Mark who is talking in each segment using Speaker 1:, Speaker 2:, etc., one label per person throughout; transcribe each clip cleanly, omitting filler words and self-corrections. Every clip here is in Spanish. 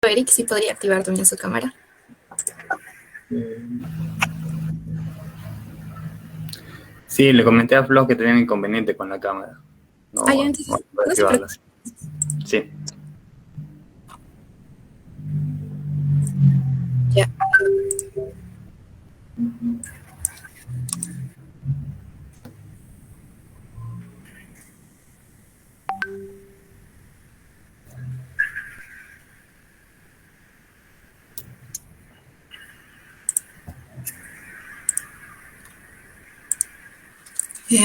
Speaker 1: Eric, sí podría activar también su cámara.
Speaker 2: Sí, le comenté a Flo que tenía un inconveniente con la cámara. No,
Speaker 1: Ya, entonces,
Speaker 2: no puedo
Speaker 1: no se
Speaker 2: activarla.
Speaker 1: preocupe.
Speaker 2: Sí.
Speaker 1: Ya.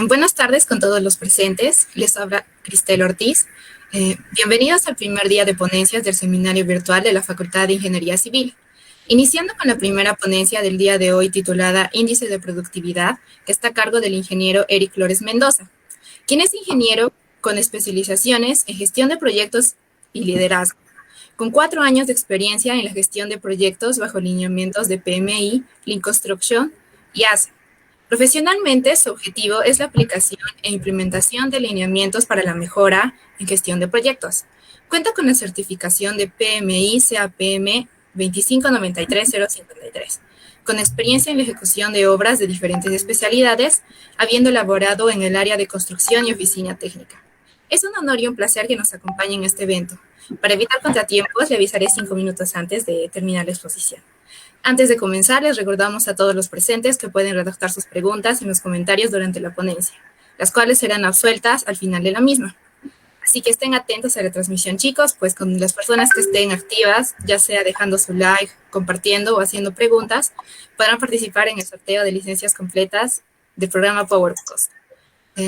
Speaker 1: Buenas tardes con todos los presentes. Les habla Cristel Ortiz. Bienvenidos al primer día de ponencias del seminario virtual de la Facultad de Ingeniería Civil. Iniciando con la primera ponencia del día de hoy titulada Índice de Productividad, que está a cargo del ingeniero Eric Flores Mendoza, quien es ingeniero con especializaciones en gestión de proyectos y liderazgo, con 4 años de experiencia en la gestión de proyectos bajo lineamientos de PMI, Lean Construction y ACE. Profesionalmente, su objetivo es la aplicación e implementación de lineamientos para la mejora en gestión de proyectos. Cuenta con la certificación de PMI CAPM 2593053, con experiencia en la ejecución de obras de diferentes especialidades, habiendo elaborado en el área de construcción y oficina técnica. Es un honor y un placer que nos acompañe en este evento. Para evitar contratiempos, le avisaré 5 minutos antes de terminar la exposición. Antes de comenzar, les recordamos a todos los presentes que pueden redactar sus preguntas en los comentarios durante la ponencia, las cuales serán absueltas al final de la misma. Así que estén atentos a la transmisión, chicos, pues con las personas que estén activas, ya sea dejando su like, compartiendo o haciendo preguntas, podrán participar en el sorteo de licencias completas del programa PowerCost.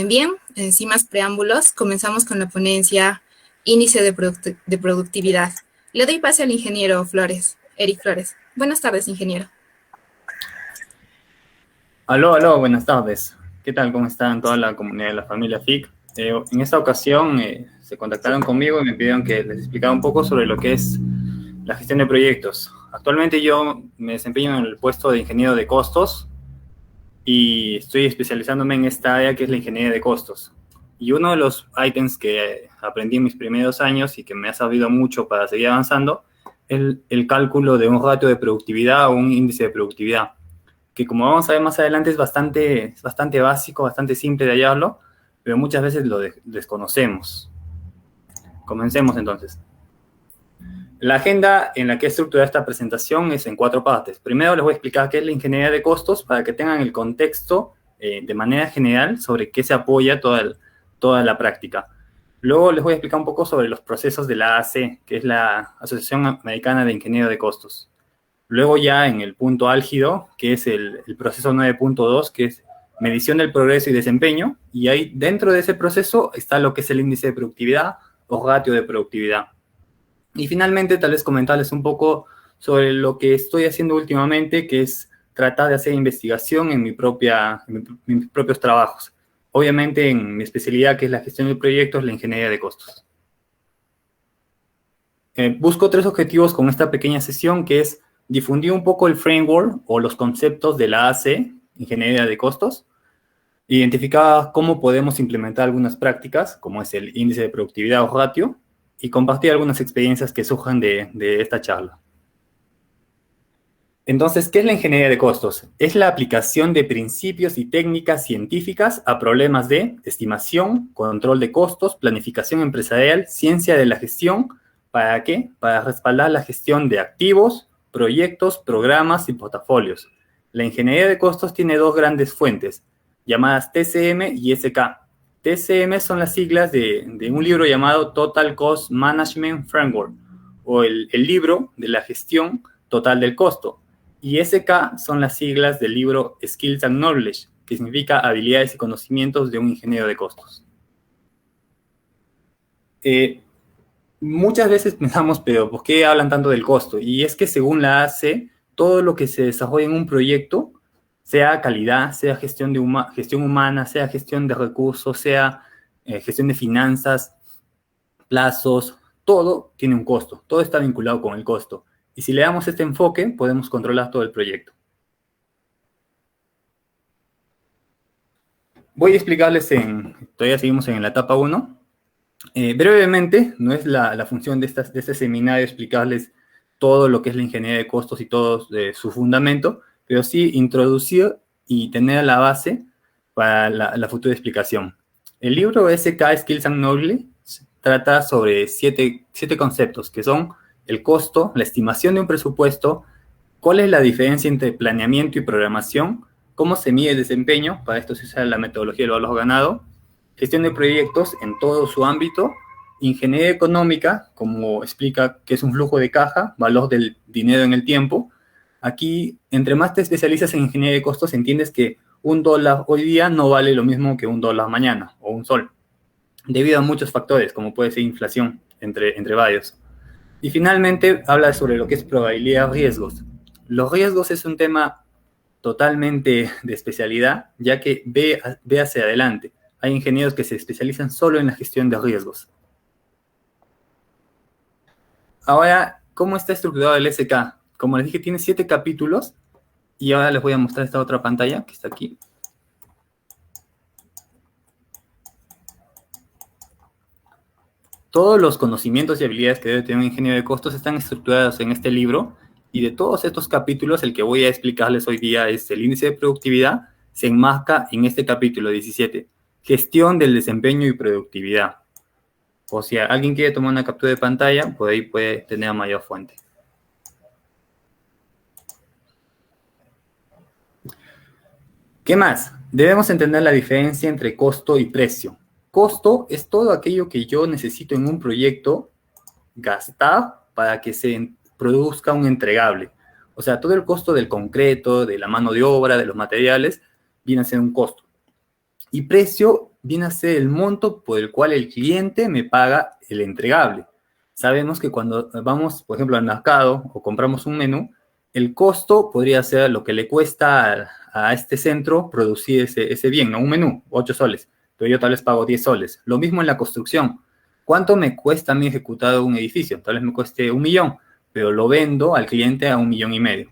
Speaker 1: Bien, sin más preámbulos, comenzamos con la ponencia Índice de Productividad. Le doy pase al ingeniero Flores, Eric Flores. Buenas tardes, ingeniero.
Speaker 2: Aló, buenas tardes. ¿Qué tal? ¿Cómo están toda la comunidad de la familia FIC? En esta ocasión se contactaron conmigo y me pidieron que les explicara un poco sobre lo que es la gestión de proyectos. Actualmente yo me desempeño en el puesto de ingeniero de costos y estoy especializándome en esta área que es la ingeniería de costos. Y uno de los ítems que aprendí en mis primeros años y que me ha servido mucho para seguir avanzando es el cálculo de un ratio de productividad o un índice de productividad, que como vamos a ver más adelante es bastante básico, bastante simple de hallarlo, pero muchas veces lo desconocemos. Comencemos entonces. La agenda en la que he estructurado esta presentación es en 4 partes. Primero les voy a explicar qué es la ingeniería de costos para que tengan el contexto de manera general sobre qué se apoya toda la práctica. Luego les voy a explicar un poco sobre los procesos de la AAC, que es la Asociación Americana de Ingenieros de Costos. Luego ya en el punto álgido, que es el proceso 9.2, que es medición del progreso y desempeño, y ahí dentro de ese proceso está lo que es el índice de productividad o ratio de productividad. Y finalmente, tal vez comentarles un poco sobre lo que estoy haciendo últimamente, que es tratar de hacer investigación en mis propios trabajos. Obviamente en mi especialidad, que es la gestión de proyectos, la ingeniería de costos. Busco 3 objetivos con esta pequeña sesión, que es difundir un poco el framework o los conceptos de la AC, Ingeniería de Costos, identificar cómo podemos implementar algunas prácticas, como es el índice de productividad o ratio, y compartir algunas experiencias que surjan de esta charla. Entonces, ¿qué es la ingeniería de costos? Es la aplicación de principios y técnicas científicas a problemas de estimación, control de costos, planificación empresarial, ciencia de la gestión. ¿Para qué? Para respaldar la gestión de activos, proyectos, programas y portafolios. La ingeniería de costos tiene 2 grandes fuentes, llamadas TCM y SK. TCM son las siglas de un libro llamado Total Cost Management Framework, o el libro de la gestión total del costo. Y SK son las siglas del libro Skills and Knowledge, que significa habilidades y conocimientos de un ingeniero de costos. Muchas veces pensamos, pero ¿por qué hablan tanto del costo? Y es que según la ACE, todo lo que se desarrolla en un proyecto, sea calidad, sea gestión humana, sea gestión de recursos, sea gestión de finanzas, plazos, todo tiene un costo, todo está vinculado con el costo. Y si le damos este enfoque, podemos controlar todo el proyecto. Voy a explicarles todavía seguimos en la etapa 1. Brevemente, no es la función de este seminario explicarles todo lo que es la ingeniería de costos y todo su fundamento, pero sí introducir y tener la base para la futura explicación. El libro SK Skills and Knowledge trata sobre siete conceptos, que son el costo, la estimación de un presupuesto, cuál es la diferencia entre planeamiento y programación, cómo se mide el desempeño, para esto se usa la metodología del valor ganado, gestión de proyectos en todo su ámbito, ingeniería económica, como explica que es un flujo de caja, valor del dinero en el tiempo. Aquí, entre más te especializas en ingeniería de costos, entiendes que $1 hoy día no vale lo mismo que $1 mañana, o un sol, debido a muchos factores, como puede ser inflación, entre varios. Y finalmente, habla sobre lo que es probabilidad de riesgos. Los riesgos es un tema totalmente de especialidad, ya que ve hacia adelante. Hay ingenieros que se especializan solo en la gestión de riesgos. Ahora, ¿cómo está estructurado el SK? Como les dije, tiene 7 capítulos y ahora les voy a mostrar esta otra pantalla que está aquí. Todos los conocimientos y habilidades que debe tener un ingeniero de costos están estructurados en este libro y de todos estos capítulos, el que voy a explicarles hoy día es el índice de productividad, se enmarca en este capítulo 17, gestión del desempeño y productividad. O si alguien quiere tomar una captura de pantalla, por ahí puede tener mayor fuente. ¿Qué más? Debemos entender la diferencia entre costo y precio. Costo es todo aquello que yo necesito en un proyecto gastar para que se produzca un entregable. O sea, todo el costo del concreto, de la mano de obra, de los materiales, viene a ser un costo. Y precio viene a ser el monto por el cual el cliente me paga el entregable. Sabemos que cuando vamos, por ejemplo, al mercado o compramos un menú, el costo podría ser lo que le cuesta a este centro producir ese bien, ¿no? Un menú, 8 soles, pero yo tal vez pago 10 soles. Lo mismo en la construcción. ¿Cuánto me cuesta a mí ejecutar un edificio? Tal vez me cueste 1 millón, pero lo vendo al cliente a 1,5 millones.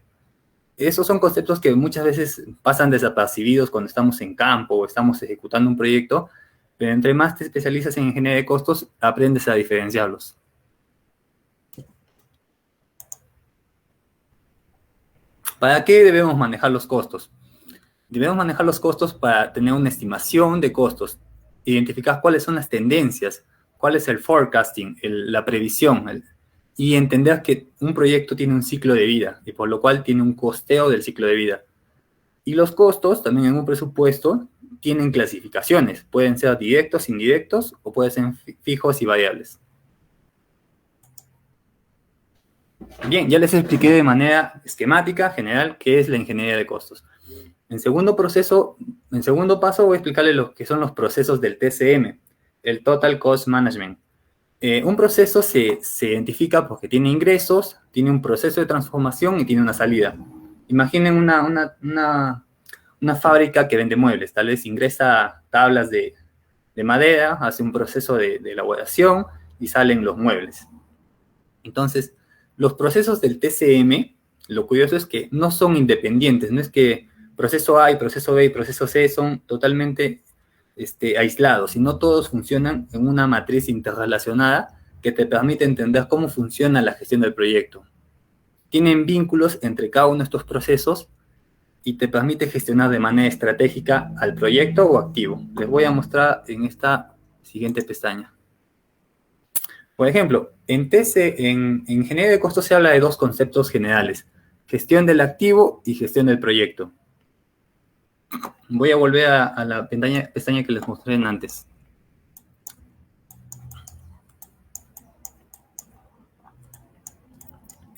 Speaker 2: Esos son conceptos que muchas veces pasan desapercibidos cuando estamos en campo o estamos ejecutando un proyecto, pero entre más te especializas en ingeniería de costos, aprendes a diferenciarlos. ¿Para qué debemos manejar los costos? Debemos manejar los costos para tener una estimación de costos, identificar cuáles son las tendencias, cuál es el forecasting, la previsión, y entender que un proyecto tiene un ciclo de vida y por lo cual tiene un costeo del ciclo de vida. Y los costos también en un presupuesto tienen clasificaciones, pueden ser directos, indirectos o pueden ser fijos y variables. Bien, ya les expliqué de manera esquemática, general, qué es la ingeniería de costos. En segundo paso voy a explicarles lo que son los procesos del TCM, el Total Cost Management. Un proceso se identifica porque tiene ingresos, tiene un proceso de transformación y tiene una salida. Imaginen una fábrica que vende muebles, tal vez ingresa tablas de madera, hace un proceso de elaboración y salen los muebles. Entonces, los procesos del TCM, lo curioso es que no son independientes, no es que proceso A y proceso B y proceso C son totalmente aislados, sino todos funcionan en una matriz interrelacionada que te permite entender cómo funciona la gestión del proyecto. Tienen vínculos entre cada uno de estos procesos y te permite gestionar de manera estratégica al proyecto o activo. Les voy a mostrar en esta siguiente pestaña. Por ejemplo, en ingeniería de costos se habla de 2 conceptos generales: gestión del activo y gestión del proyecto. Voy a volver a la pestaña que les mostré antes.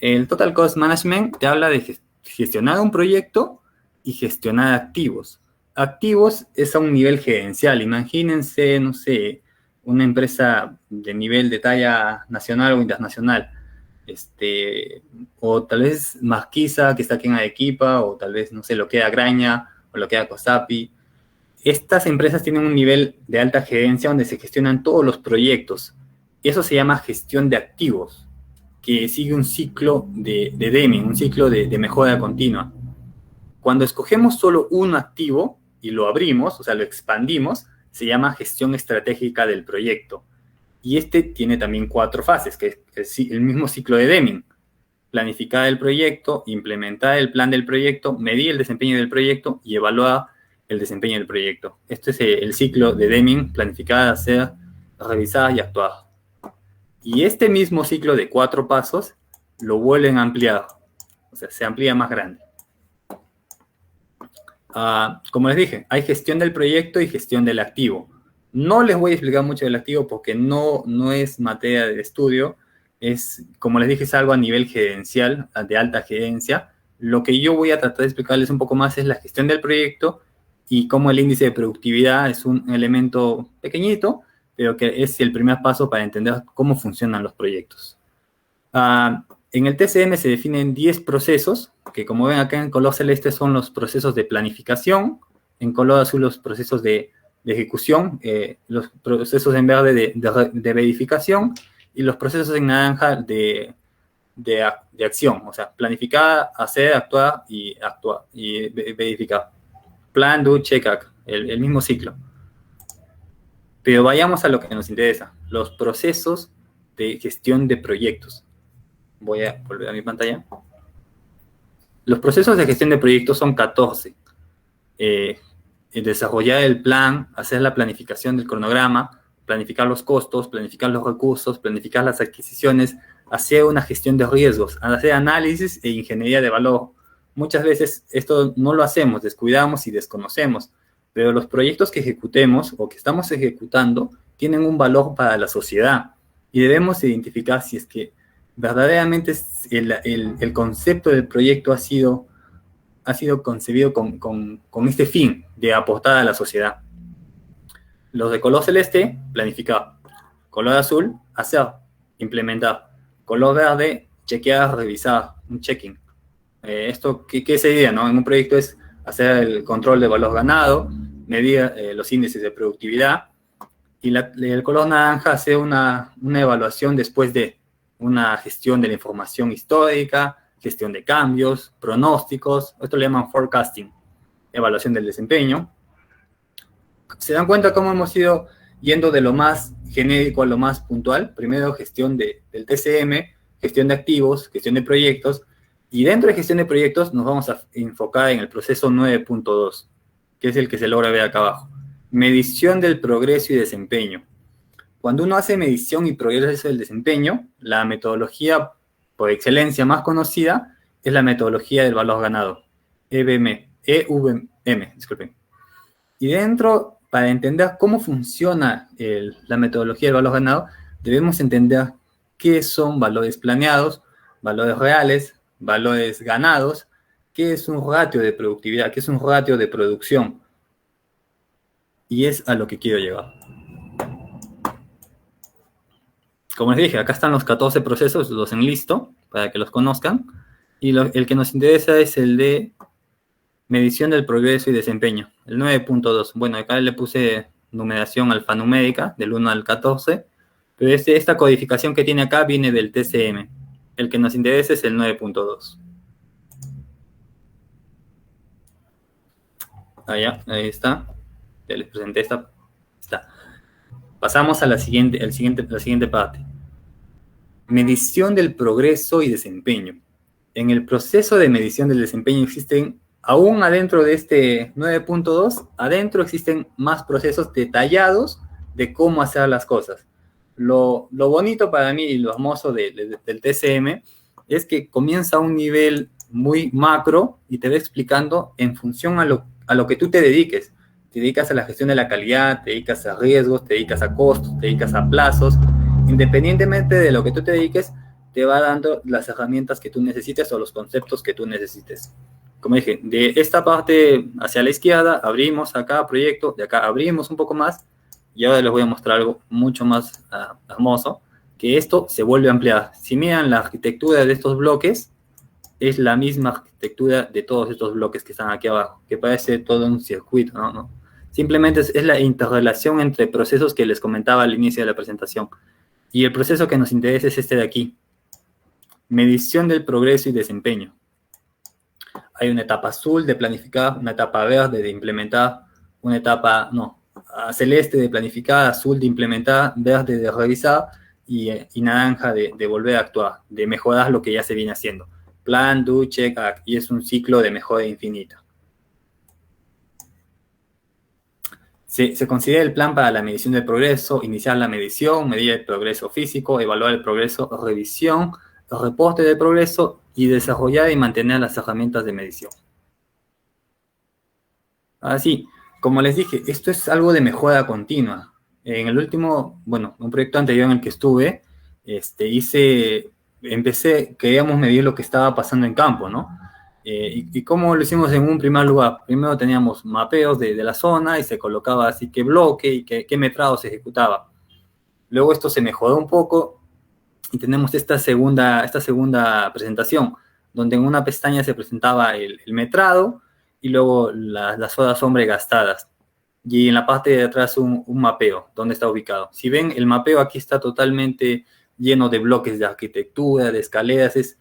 Speaker 2: El Total Cost Management te habla de gestionar un proyecto y gestionar activos. Activos es a un nivel gerencial. Imagínense, no sé, una empresa de nivel de talla nacional o internacional. O tal vez Marquisa, que está aquí en Arequipa, o tal vez, no sé, lo que Graña, o lo que Cosapi. Estas empresas tienen un nivel de alta gerencia donde se gestionan todos los proyectos. Y eso se llama gestión de activos, que sigue un ciclo de Deming, un ciclo de mejora continua. Cuando escogemos solo un activo y lo abrimos, o sea, lo expandimos, se llama gestión estratégica del proyecto. Y tiene también 4 fases, que es el mismo ciclo de Deming. Planificar el proyecto, implementar el plan del proyecto, medir el desempeño del proyecto y evaluar el desempeño del proyecto. Este es el ciclo de Deming: planificar, hacer, revisar y actuar. Y este mismo ciclo de 4 pasos lo vuelven a ampliar, o sea, se amplía más grande. Como les dije, hay gestión del proyecto y gestión del activo. No les voy a explicar mucho del activo porque no es materia de estudio. Como les dije, es algo a nivel gerencial, de alta gerencia. Lo que yo voy a tratar de explicarles un poco más es la gestión del proyecto y cómo el índice de productividad es un elemento pequeñito, pero que es el primer paso para entender cómo funcionan los proyectos. En el TCM se definen 10 procesos, que como ven acá en color celeste son los procesos de planificación, en color azul los procesos de ejecución, los procesos en verde de verificación, y los procesos en naranja de acción, o sea, planificar, hacer, actuar y verificar. Plan, do, check, act, el mismo ciclo. Pero vayamos a lo que nos interesa, los procesos de gestión de proyectos. Voy a volver a mi pantalla. Los procesos de gestión de proyectos son 14. Desarrollar el plan, hacer la planificación del cronograma, planificar los costos, planificar los recursos, planificar las adquisiciones, hacer una gestión de riesgos, hacer análisis e ingeniería de valor. Muchas veces esto no lo hacemos, descuidamos y desconocemos, pero los proyectos que ejecutemos o que estamos ejecutando tienen un valor para la sociedad y debemos identificar si es que verdaderamente el concepto del proyecto ha sido concebido con este fin de aportar a la sociedad. Los de color celeste, planificar. Color azul, hacer, implementar. Color verde, chequear, revisar, un checking. ¿Esto qué sería, no? En un proyecto es hacer el control de valor ganado, medir los índices de productividad, y el color naranja hacer una evaluación después de una gestión de la información histórica, gestión de cambios, pronósticos. Esto le llaman forecasting, evaluación del desempeño. ¿Se dan cuenta cómo hemos ido yendo de lo más genérico a lo más puntual? Primero gestión del TCM, gestión de activos, gestión de proyectos, y dentro de gestión de proyectos nos vamos a enfocar en el proceso 9.2, que es el que se logra ver acá abajo. Medición del progreso y desempeño. Cuando uno hace medición y progreso del desempeño, la metodología por excelencia más conocida es la metodología del valor ganado, EVM, disculpen. Y dentro, para entender cómo funciona la metodología del valor ganado, debemos entender qué son valores planeados, valores reales, valores ganados, qué es un ratio de productividad, qué es un ratio de producción. Y es a lo que quiero llegar. Como les dije, acá están los 14 procesos, los enlisto para que los conozcan. Y el que nos interesa es el de medición del progreso y desempeño, el 9.2. Bueno, acá le puse numeración alfanumérica, del 1 al 14, pero esta codificación que tiene acá viene del TCM. El que nos interesa es el 9.2. Ahí está. Ya les presenté esta. Está. Pasamos a la siguiente parte. Medición del progreso y desempeño. En el proceso de medición del desempeño existen, aún adentro de este 9.2, adentro existen más procesos detallados de cómo hacer las cosas. Lo bonito para mí y lo hermoso del TCM es que comienza a un nivel muy macro y te va explicando en función a lo que tú te dediques. Te dedicas a la gestión de la calidad, te dedicas a riesgos, te dedicas a costos, te dedicas a plazos. Independientemente de lo que tú te dediques, te va dando las herramientas que tú necesites o los conceptos que tú necesites. como dije, de esta parte hacia la izquierda, abrimos acá proyecto, de acá abrimos un poco más, y ahora les voy a mostrar algo mucho más hermoso, que esto se vuelve a ampliar. Si miran la arquitectura de estos bloques, es la misma arquitectura de todos estos bloques que están aquí abajo, que parece todo un circuito, ¿no? Simplemente es la interrelación entre procesos que les comentaba al inicio de la presentación. Y el proceso que nos interesa es este de aquí. Medición del progreso y desempeño. Hay una etapa azul de planificar, una etapa verde de implementar, una etapa, celeste de planificar, azul de implementar, verde de revisar y naranja de volver a actuar, de mejorar lo que ya se viene haciendo. Plan, do, check, act. Y es un ciclo de mejora infinita. Se considera el plan para la medición del progreso, iniciar la medición, medir el progreso físico, evaluar el progreso, revisión, el reporte del progreso y desarrollar y mantener las herramientas de medición. Así, como les dije, esto es algo de mejora continua. En el último, un proyecto anterior en el que estuve, queríamos medir lo que estaba pasando en campo, ¿no? ¿Y cómo lo hicimos en un primer lugar? Primero teníamos mapeos de la zona y se colocaba así qué bloque y qué metrado se ejecutaba. Luego esto se mejoró un poco y tenemos esta segunda presentación, donde en una pestaña se presentaba el metrado y luego las horas hombre gastadas. Y en la parte de atrás un mapeo, donde está ubicado. Si ven, el mapeo aquí está totalmente lleno de bloques de arquitectura, de escaleras, es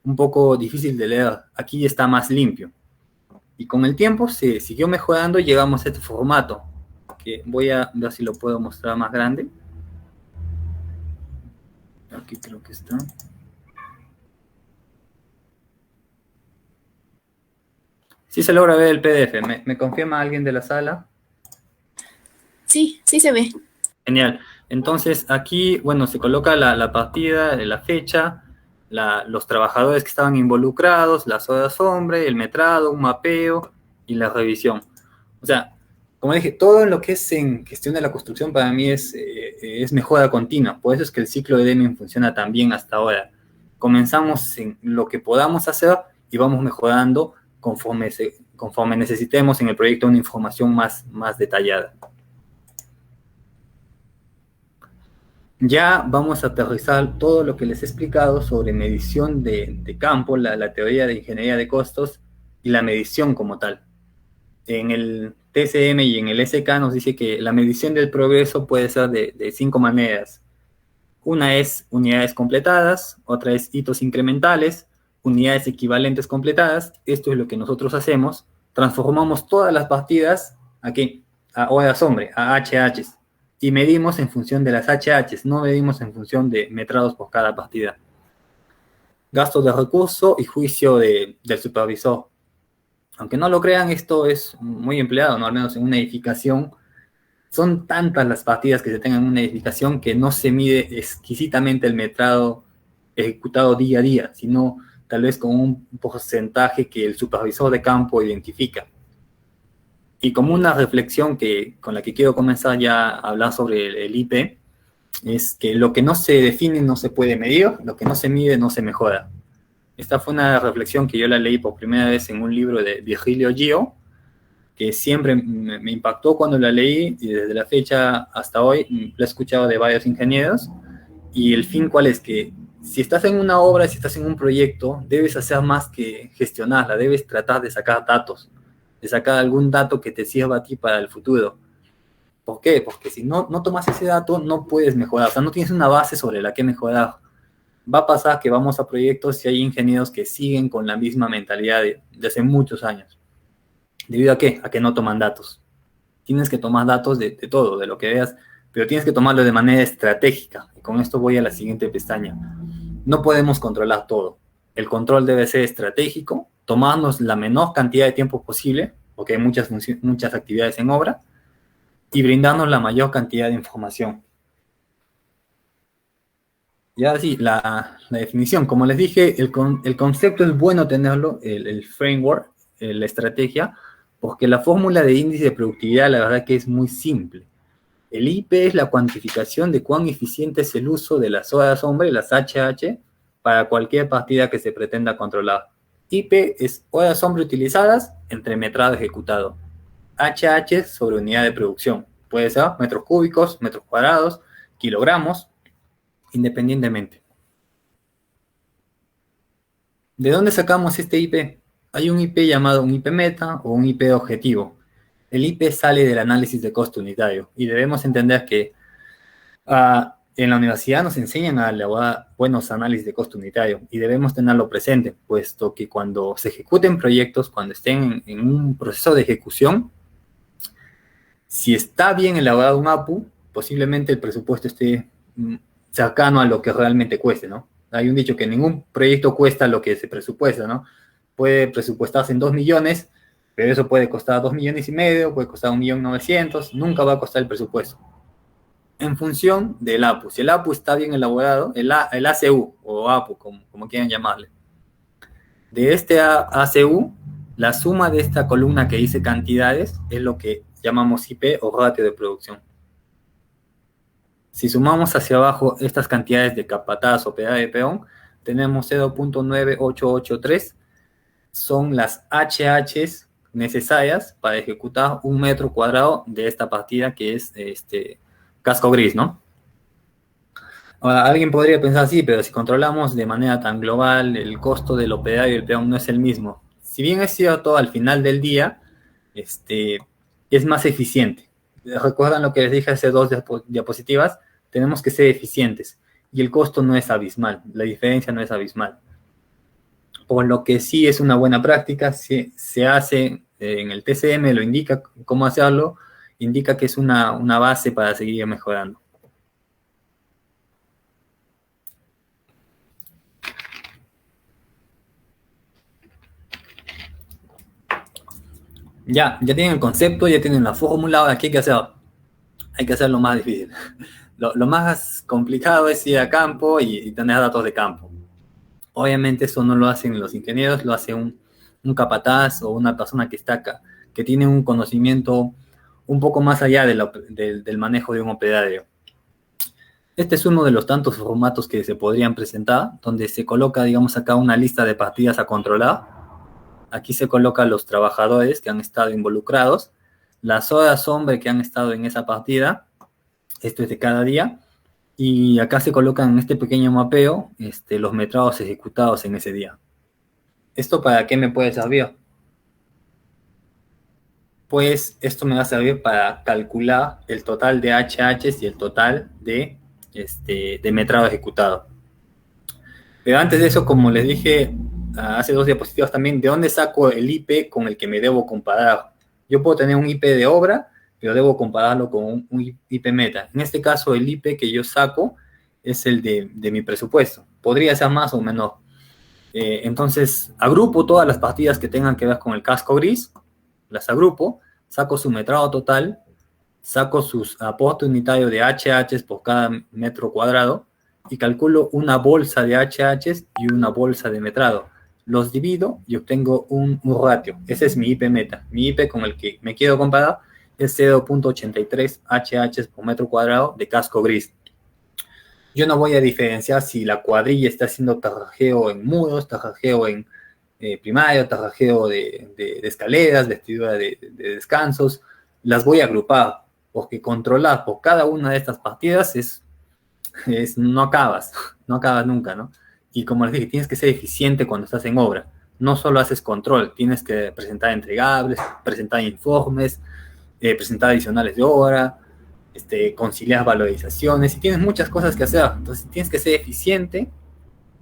Speaker 2: un poco difícil de leer. Aquí está más limpio. Y con el tiempo se siguió mejorando y llegamos a este formato, que voy a ver si lo puedo mostrar más grande. Aquí creo que está. Sí se logra ver el PDF. ¿Me confirma alguien de la sala?
Speaker 1: Sí, sí se ve.
Speaker 2: Genial. Entonces aquí, se coloca la partida, la fecha, los trabajadores que estaban involucrados, las horas hombre, el metrado, un mapeo y la revisión. O sea, como dije, todo lo que es en gestión de la construcción para mí es mejora continua. Por eso es que el ciclo de Deming funciona tan bien hasta ahora. Comenzamos en lo que podamos hacer y vamos mejorando conforme necesitemos en el proyecto una información más detallada. Ya vamos a aterrizar todo lo que les he explicado sobre medición de campo, la teoría de ingeniería de costos y la medición como tal. En el TCM y en el SK nos dice que la medición del progreso puede ser de 5 maneras. Una es unidades completadas, otra es hitos incrementales, unidades equivalentes completadas. Esto es lo que nosotros hacemos. Transformamos todas las partidas aquí a horas hombre, a HHs. Y medimos en función de las HHs, no medimos en función de metrados por cada partida. Gastos de recurso y juicio del supervisor. Aunque no lo crean, esto es muy empleado, ¿no? Al menos en una edificación. Son tantas las partidas que se tengan en una edificación que no se mide exquisitamente el metrado ejecutado día a día, sino tal vez con un porcentaje que el supervisor de campo identifica. Y como una reflexión con la que quiero comenzar ya a hablar sobre el IP, es que lo que no se define no se puede medir, lo que no se mide no se mejora. Esta fue una reflexión que yo la leí por primera vez en un libro de Virgilio Gio, que siempre me impactó cuando la leí y desde la fecha hasta hoy la he escuchado de varios ingenieros. Y el fin, ¿cuál es? Que si estás en una obra, si estás en un proyecto, debes hacer más que gestionarla, debes tratar de sacar datos, de sacar algún dato que te sirva a ti para el futuro. ¿Por qué? Porque si no tomas ese dato, no puedes mejorar, o sea, no tienes una base sobre la que mejorar. Va a pasar que vamos a proyectos y hay ingenieros que siguen con la misma mentalidad de hace muchos años. ¿Debido a qué? A que no toman datos. Tienes que tomar datos de todo, de lo que veas, pero tienes que tomarlo de manera estratégica. Y con esto voy a la siguiente pestaña. No podemos controlar todo. El control debe ser estratégico, tomarnos la menor cantidad de tiempo posible, porque hay muchas actividades en obra, y brindarnos la mayor cantidad de información. Y ahora sí, la definición. Como les dije, el concepto es bueno tenerlo, el framework, la estrategia, porque la fórmula de índice de productividad, la verdad que es muy simple. El IP es la cuantificación de cuán eficiente es el uso de las horas hombre, las HH, para cualquier partida que se pretenda controlar. IP es horas hombre utilizadas entre metrado ejecutado. HH sobre unidad de producción. Puede ser metros cúbicos, metros cuadrados, kilogramos, independientemente. ¿De dónde sacamos este IP? Hay un IP llamado un IP meta o un IP objetivo. El IP sale del análisis de costo unitario y debemos entender que en la universidad nos enseñan a elaborar buenos análisis de costo unitario y debemos tenerlo presente, puesto que cuando se ejecuten proyectos, cuando estén en un proceso de ejecución, si está bien elaborado un APU, posiblemente el presupuesto esté cercano a lo que realmente cueste, ¿no? Hay un dicho que ningún proyecto cuesta lo que se presupuesta, ¿no? Puede presupuestarse en 2 millones, pero eso puede costar 2,5 millones, puede costar 1,900,000, nunca va a costar el presupuesto. En función del APU. Si el APU está bien elaborado, el ACU o APU, como quieran llamarle. De este ACU, la suma de esta columna que dice cantidades es lo que llamamos IP o ratio de producción. Si sumamos hacia abajo estas cantidades de capataz o pedal de peón, tenemos 0.9883, son las HHs necesarias para ejecutar 1 metro cuadrado de esta partida que es casco gris, ¿no? Ahora, alguien podría pensar, sí, pero si controlamos de manera tan global, el costo del operario y el peón no es el mismo. Si bien es cierto, al final del día, es más eficiente. ¿Recuerdan lo que les dije hace 2 diapositivas? Tenemos que ser eficientes y el costo no es abismal, la diferencia no es abismal. Por lo que sí es una buena práctica, se hace en el TCM, lo indica cómo hacerlo, indica que es una base para seguir mejorando. Ya tienen el concepto, ya tienen la fórmula, ahora ¿qué hay que hacer? Hay que hacer lo más difícil. Lo más complicado es ir a campo y tener datos de campo. Obviamente eso no lo hacen los ingenieros, lo hace un capataz o una persona que está acá, que tiene un conocimiento un poco más allá del manejo de un operario. Este es uno de los tantos formatos que se podrían presentar, donde se coloca, digamos, acá una lista de partidas a controlar. Aquí se colocan los trabajadores que han estado involucrados, las horas hombre que han estado en esa partida, esto es de cada día, y acá se colocan en este pequeño mapeo los metrados ejecutados en ese día. ¿Esto para qué me puede servir? Pues esto me va a servir para calcular el total de HHs y el total de metrado ejecutado. Pero antes de eso, como les dije hace 2 diapositivas también, ¿de dónde saco el IP con el que me debo comparar? Yo puedo tener un IP de obra, pero debo compararlo con un IP meta. En este caso, el IP que yo saco es el de mi presupuesto. Podría ser más o menos. Entonces, agrupo todas las partidas que tengan que ver con el casco gris, las agrupo, saco su metrado total, saco sus aportes unitarios de HHs por cada metro cuadrado y calculo una bolsa de HHs y una bolsa de metrado. Los divido y obtengo un ratio. Ese es mi IP meta. Mi IP con el que me quiero comparar es 0.83 HHs por metro cuadrado de casco gris. Yo no voy a diferenciar si la cuadrilla está haciendo tarrajeo en muros, tarrajeo en primario, tarrajeo de escaleras, vestidura de descansos. Las voy a agrupar, porque controlar por cada una de estas partidas no acabas nunca, ¿no? Y como les dije, tienes que ser eficiente cuando estás en obra. No solo haces control, tienes que presentar entregables, presentar informes, presentar adicionales de obra, conciliar valorizaciones, y tienes muchas cosas que hacer. Entonces tienes que ser eficiente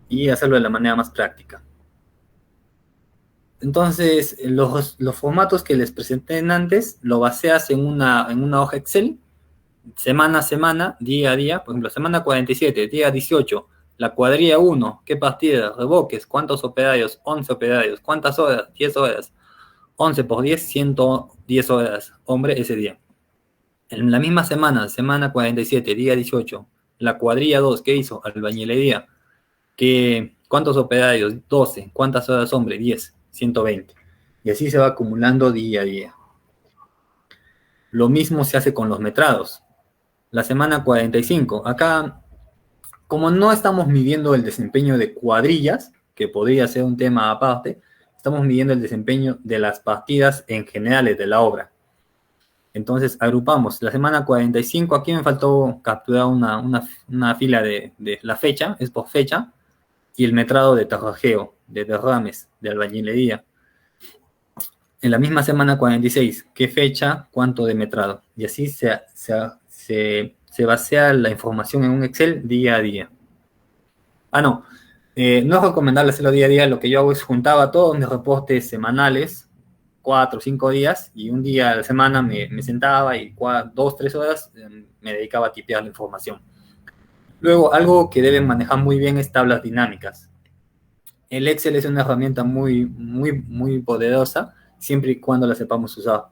Speaker 2: y hacerlo de la manera más práctica. Entonces, los formatos que les presenté antes, lo baseas en una hoja Excel, semana a semana, día a día. Por ejemplo, semana 47, día 18, la cuadrilla 1, ¿qué partida? Revoques, ¿cuántos operarios? 11 operarios. ¿Cuántas horas? 10 horas. 11 por 10, 110 horas, hombre, ese día. En la misma semana 47, día 18, la cuadrilla 2, ¿qué hizo? Albañilería. ¿Cuántos operarios? 12. ¿Cuántas horas, hombre? 10, 120. Y así se va acumulando día a día. Lo mismo se hace con los metrados. La semana 45, acá, como no estamos midiendo el desempeño de cuadrillas, que podría ser un tema aparte, estamos midiendo el desempeño de las partidas en generales de la obra. Entonces, agrupamos la semana 45, aquí me faltó capturar una fila de la fecha, es por fecha, y el metrado de terrajeo, de derrames, de albañilería. En la misma semana 46, ¿qué fecha, cuánto de metrado? Y así se basea la información en un Excel día a día. No es recomendable hacerlo día a día. Lo que yo hago es juntaba todos mis reportes semanales, 4 o 5 días, y un día a la semana me sentaba y 2 o 3 horas me dedicaba a tipear la información. Luego, algo que deben manejar muy bien es tablas dinámicas. El Excel es una herramienta muy, muy, muy poderosa, siempre y cuando la sepamos usar.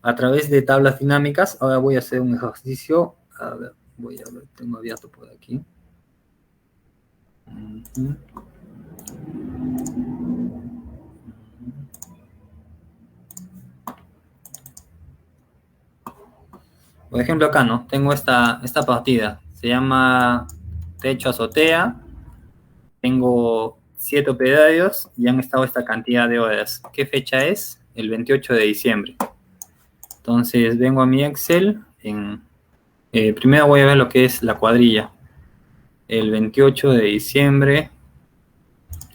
Speaker 2: A través de tablas dinámicas, ahora voy a hacer un ejercicio. A ver, tengo abierto por aquí. Por ejemplo, acá, ¿no? Tengo esta partida. Se llama techo azotea. Tengo 7 operarios y han estado esta cantidad de horas. ¿Qué fecha es? El 28 de diciembre. Entonces, vengo a mi Excel. Primero voy a ver lo que es la cuadrilla. El 28 de diciembre.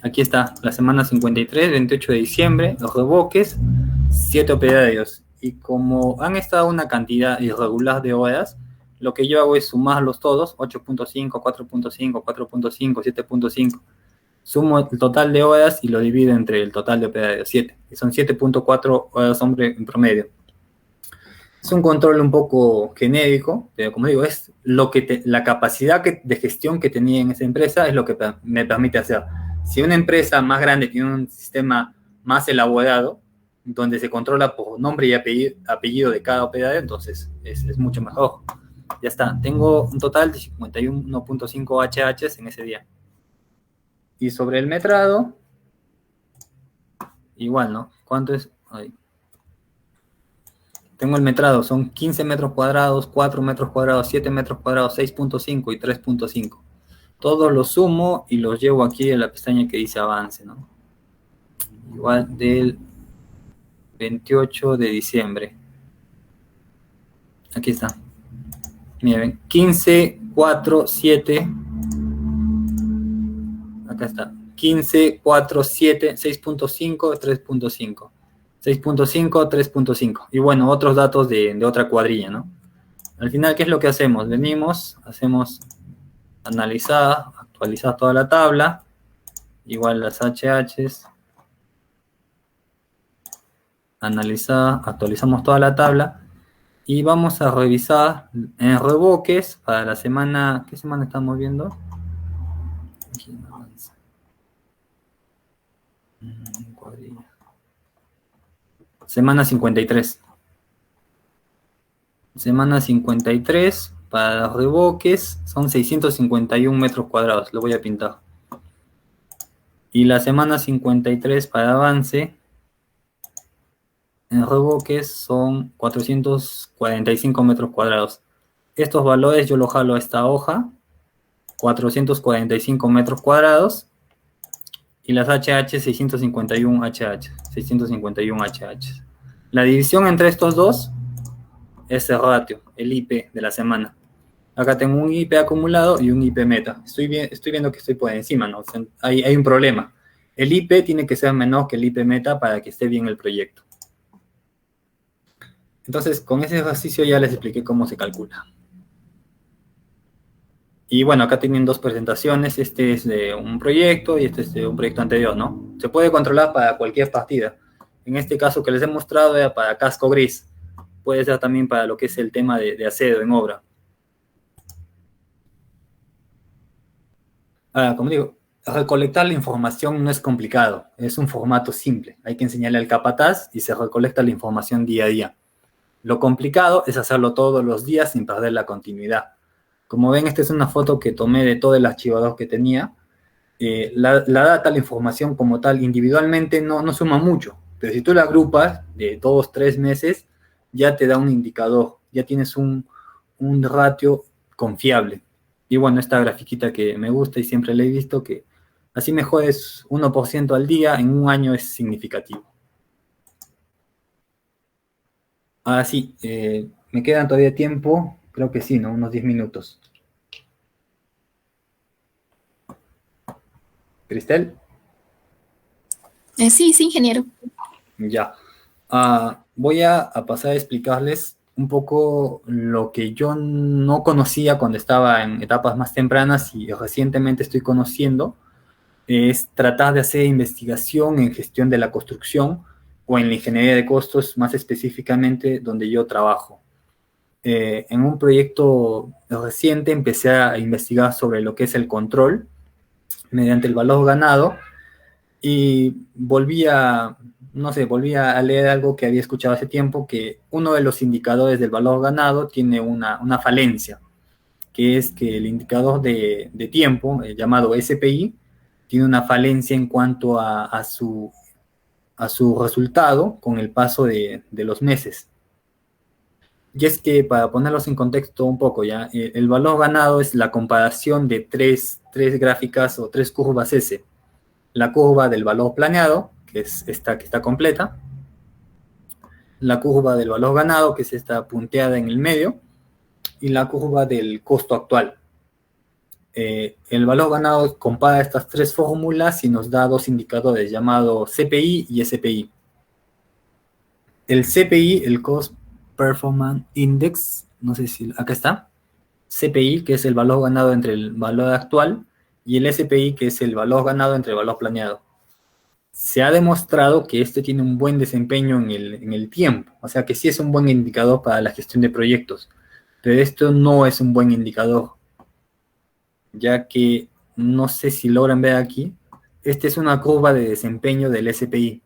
Speaker 2: Aquí está, la semana 53, 28 de diciembre. Los revoques, 7 operarios. Y como han estado una cantidad irregular de horas, lo que yo hago es sumarlos todos, 8.5, 4.5, 4.5, 7.5. Sumo el total de horas y lo divido entre el total de operarios, 7. Y son 7.4 horas hombre en promedio. Es un control un poco genérico, pero como digo, es lo que la capacidad de gestión que tenía en esa empresa es lo que me permite hacer. Si una empresa más grande tiene un sistema más elaborado, donde se controla por nombre y apellido de cada operario, entonces es mucho mejor. Ya está, tengo un total de 51.5 HHs en ese día. Y sobre el metrado, igual, ¿no? ¿Cuánto es? Ahí. Tengo el metrado, son 15 metros cuadrados, 4 metros cuadrados, 7 metros cuadrados, 6.5 y 3.5. Todos los sumo y los llevo aquí en la pestaña que dice avance, ¿no? Igual del 28 de diciembre. Aquí está. Miren, 15, 4, 7. Acá está. 15, 4, 7, 6.5, 3.5. 6.5, 3.5. Y bueno, otros datos de otra cuadrilla, ¿no? Al final, ¿qué es lo que hacemos? Venimos, hacemos analizar, actualizar toda la tabla, igual las HHs, analizar, actualizamos toda la tabla y vamos a revisar en revoques para la semana, ¿qué semana estamos viendo? Aquí no avanza. Cuadrilla. Semana 53. Semana 53 para los revoques son 651 metros cuadrados. Lo voy a pintar. Y la semana 53 para avance en revoques son 445 metros cuadrados. Estos valores yo los jalo a esta hoja. 445 metros cuadrados. Y las HH 651 HH. 651 HH. La división entre estos dos es el ratio, el IP de la semana. Acá tengo un IP acumulado y un IP meta. Estoy viendo que estoy por encima, ¿no? O sea, hay un problema. El IP tiene que ser menor que el IP meta para que esté bien el proyecto. Entonces, con ese ejercicio ya les expliqué cómo se calcula. Y bueno, acá tienen dos presentaciones. Este es de un proyecto y este es de un proyecto anterior, ¿no? Se puede controlar para cualquier partida. En este caso que les he mostrado era para casco gris. Puede ser también para lo que es el tema de aseo en obra. Como digo, recolectar la información no es complicado. Es un formato simple. Hay que enseñarle al capataz y se recolecta la información día a día. Lo complicado es hacerlo todos los días sin perder la continuidad. Como ven, esta es una foto que tomé de todo el archivador que tenía. La data, la información como tal, individualmente no suma mucho. Pero si tú la agrupas de 2, 3 meses, ya te da un indicador. Ya tienes un ratio confiable. Y bueno, esta grafiquita que me gusta y siempre la he visto, que Así mejores 1% al día, en un año es significativo. Ahora sí, me quedan todavía tiempo, creo que sí, ¿no? Unos 10 minutos. ¿Cristel?
Speaker 1: Sí, sí, ingeniero.
Speaker 2: Ya. Voy a pasar a explicarles un poco lo que yo no conocía cuando estaba en etapas más tempranas y recientemente estoy conociendo. Es tratar de hacer investigación en gestión de la construcción o en la ingeniería de costos, más específicamente donde yo trabajo. En un proyecto reciente empecé a investigar sobre lo que es el control mediante el valor ganado y volví a leer algo que había escuchado hace tiempo, que uno de los indicadores del valor ganado tiene una falencia, que es que el indicador de tiempo, llamado SPI, tiene una falencia en cuanto a su resultado con el paso de los meses. Y es que, para ponerlos en contexto un poco, ya, el valor ganado es la comparación de tres gráficas o tres curvas S. La curva del valor planeado, que es esta que está completa, la curva del valor ganado, que es esta punteada en el medio, y la curva del costo actual. El valor ganado compara estas tres fórmulas y nos da dos indicadores llamados CPI y SPI. El CPI, el Cost Performance Index, no sé si acá está, CPI, que es el valor ganado entre el valor actual, y el SPI, que es el valor ganado entre el valor planeado. Se ha demostrado que este tiene un buen desempeño en el tiempo, o sea que sí es un buen indicador para la gestión de proyectos, pero esto no es un buen indicador, ya que no sé si logran ver aquí, esta es una curva de desempeño del SPI.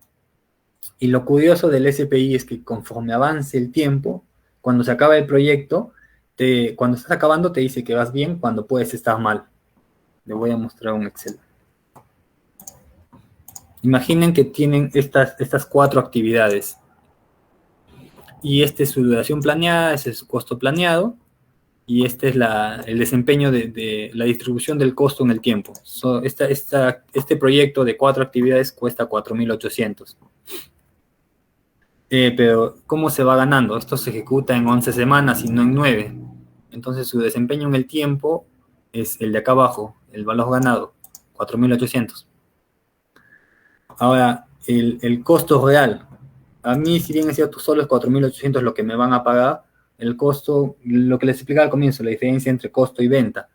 Speaker 2: Y lo curioso del SPI es que conforme avance el tiempo, cuando se acaba el proyecto, cuando estás acabando te dice que vas bien, cuando puedes estar mal. Le voy a mostrar un Excel. Imaginen que tienen estas cuatro actividades. Y esta es su duración planeada, este es su costo planeado, y este es el desempeño de la distribución del costo en el tiempo. Este proyecto de cuatro actividades cuesta 4.800. Pero, ¿cómo se va ganando? Esto se ejecuta en 11 semanas y no en 9. Entonces, su desempeño en el tiempo es el de acá abajo, el valor ganado, 4.800. Ahora, el costo real. A mí, si bien es cierto, solo es 4.800 lo que me van a pagar, el costo, lo que les explicaba al comienzo, la diferencia entre costo y venta.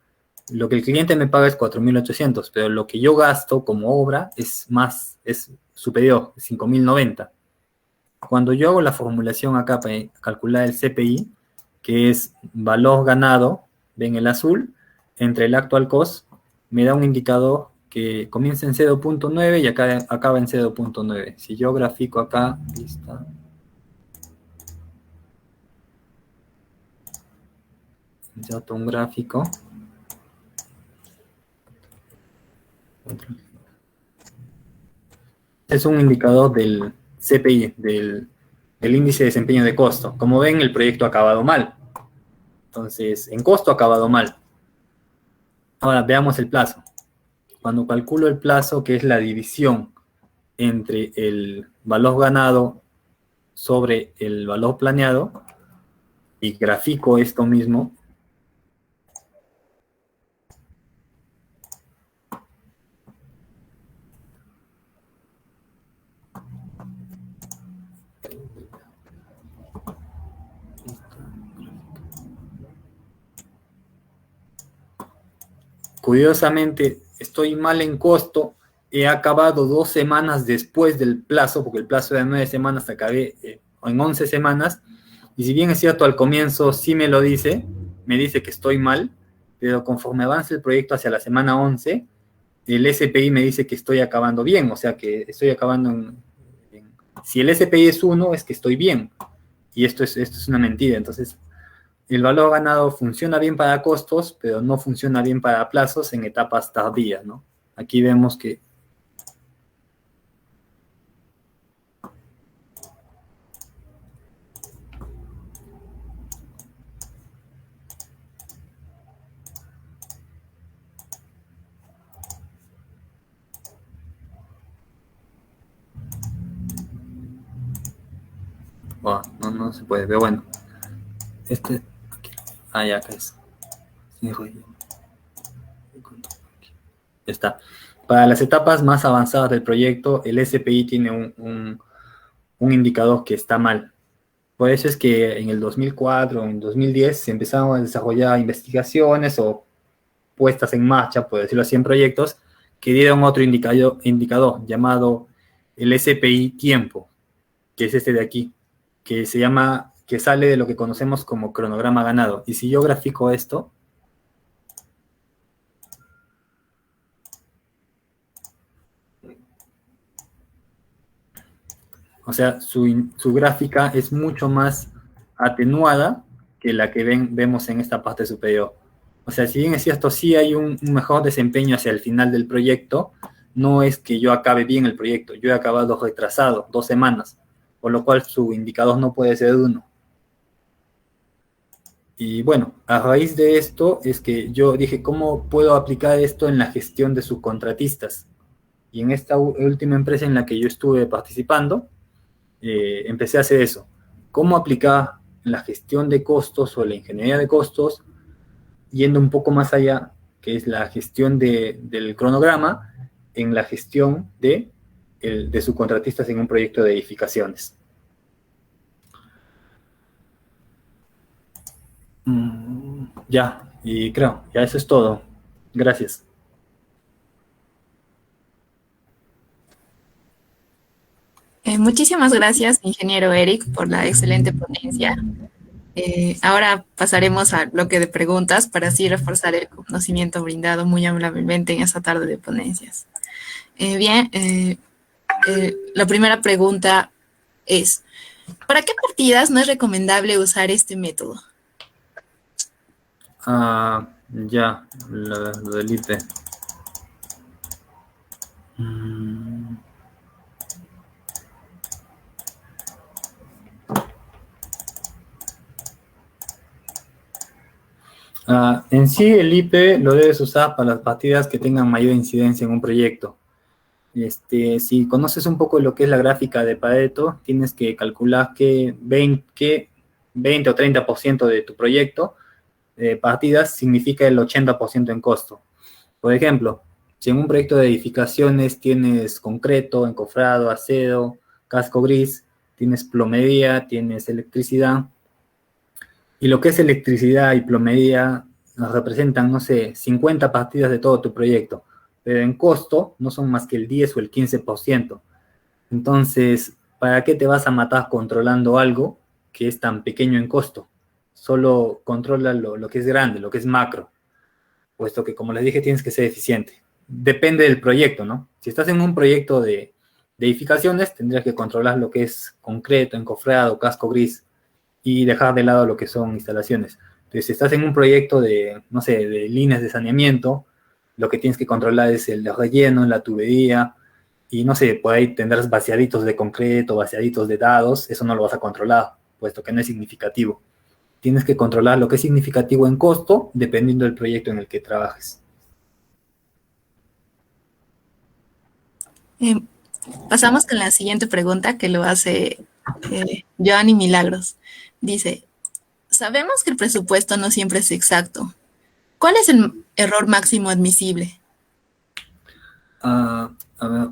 Speaker 2: Lo que el cliente me paga es 4.800, pero lo que yo gasto como obra es superior, 5.090. Cuando yo hago la formulación acá para calcular el CPI, que es valor ganado, ven el azul, entre el actual cost, me da un indicador que comienza en 0.9 y acaba en 0.9. Si yo grafico acá, lista, inserto un gráfico. Es un indicador del CPI, del índice de desempeño de costo. Como ven, el proyecto ha acabado mal. Entonces, en costo ha acabado mal. Ahora, veamos el plazo. Cuando calculo el plazo, que es la división entre el valor ganado sobre el valor planeado, y grafico esto mismo, curiosamente estoy mal en costo, he acabado 2 semanas después del plazo, porque el plazo era 9 semanas, acabé en 11 semanas, y si bien es cierto, al comienzo sí me dice que estoy mal, pero conforme avanza el proyecto hacia la semana 11, el SPI me dice que estoy acabando bien, o sea que estoy acabando si el SPI es 1, es que estoy bien, y esto es una mentira. Entonces, el valor ganado funciona bien para costos, pero no funciona bien para plazos en etapas tardías, ¿no? Aquí vemos que Oh, no, no se puede, pero bueno. Aquí. Ah, ya, acá es. Ya está. Para las etapas más avanzadas del proyecto, el SPI tiene un indicador que está mal. Por eso es que en el 2004 o en 2010 se empezaron a desarrollar investigaciones o puestas en marcha, por decirlo así, en proyectos que dieron otro indicador llamado el SPI tiempo, que es este de aquí, que se llama, que sale de lo que conocemos como cronograma ganado. Y si yo grafico esto, o sea, su gráfica es mucho más atenuada que la que vemos en esta parte superior. O sea, si bien es cierto, sí hay un mejor desempeño hacia el final del proyecto, no es que yo acabe bien el proyecto, yo he acabado retrasado 2 semanas, por lo cual su indicador no puede ser 1. Y bueno, a raíz de esto es que yo dije, ¿cómo puedo aplicar esto en la gestión de subcontratistas? Y en esta última empresa en la que yo estuve participando, empecé a hacer eso. ¿Cómo aplicar la gestión de costos o la ingeniería de costos, yendo un poco más allá, que es la gestión del cronograma, en la gestión de subcontratistas en un proyecto de edificaciones? Ya, y creo, ya eso es todo. Gracias.
Speaker 1: Muchísimas gracias, ingeniero Eric, por la excelente ponencia. Ahora pasaremos al bloque de preguntas para así reforzar el conocimiento brindado muy amablemente en esta tarde de ponencias. Bien, la primera pregunta es, ¿para qué partidas no es recomendable usar este método?
Speaker 2: Ya, lo del IP. En sí, el IP lo debes usar para las partidas que tengan mayor incidencia en un proyecto. Si conoces un poco lo que es la gráfica de Pareto, tienes que calcular que 20 o 30% de tu proyecto partidas significa el 80% en costo. Por ejemplo, si en un proyecto de edificaciones tienes concreto, encofrado, acero, casco gris, tienes plomería, tienes electricidad, y lo que es electricidad y plomería nos representan, no sé, 50 partidas de todo tu proyecto, pero en costo no son más que el 10 o el 15%. Entonces, ¿para qué te vas a matar controlando algo que es tan pequeño en costo? Solo controla lo que es grande, lo que es macro, puesto que, como les dije, tienes que ser eficiente. Depende del proyecto, ¿no? Si estás en un proyecto de edificaciones, tendrías que controlar lo que es concreto, encofrado, casco gris, y dejar de lado lo que son instalaciones. Entonces, si estás en un proyecto de, no sé, de líneas de saneamiento, lo que tienes que controlar es el relleno, la tubería, y no sé, por ahí tendrás vaciaditos de concreto, vaciaditos de dados, eso no lo vas a controlar, puesto que no es significativo. Tienes que controlar lo que es significativo en costo, dependiendo del proyecto en el que trabajes.
Speaker 1: Eh, Pasamos con la siguiente pregunta que lo hace Joanny Milagros. Dice, sabemos que el presupuesto no siempre es exacto. ¿Cuál es el error máximo admisible?
Speaker 2: A ver.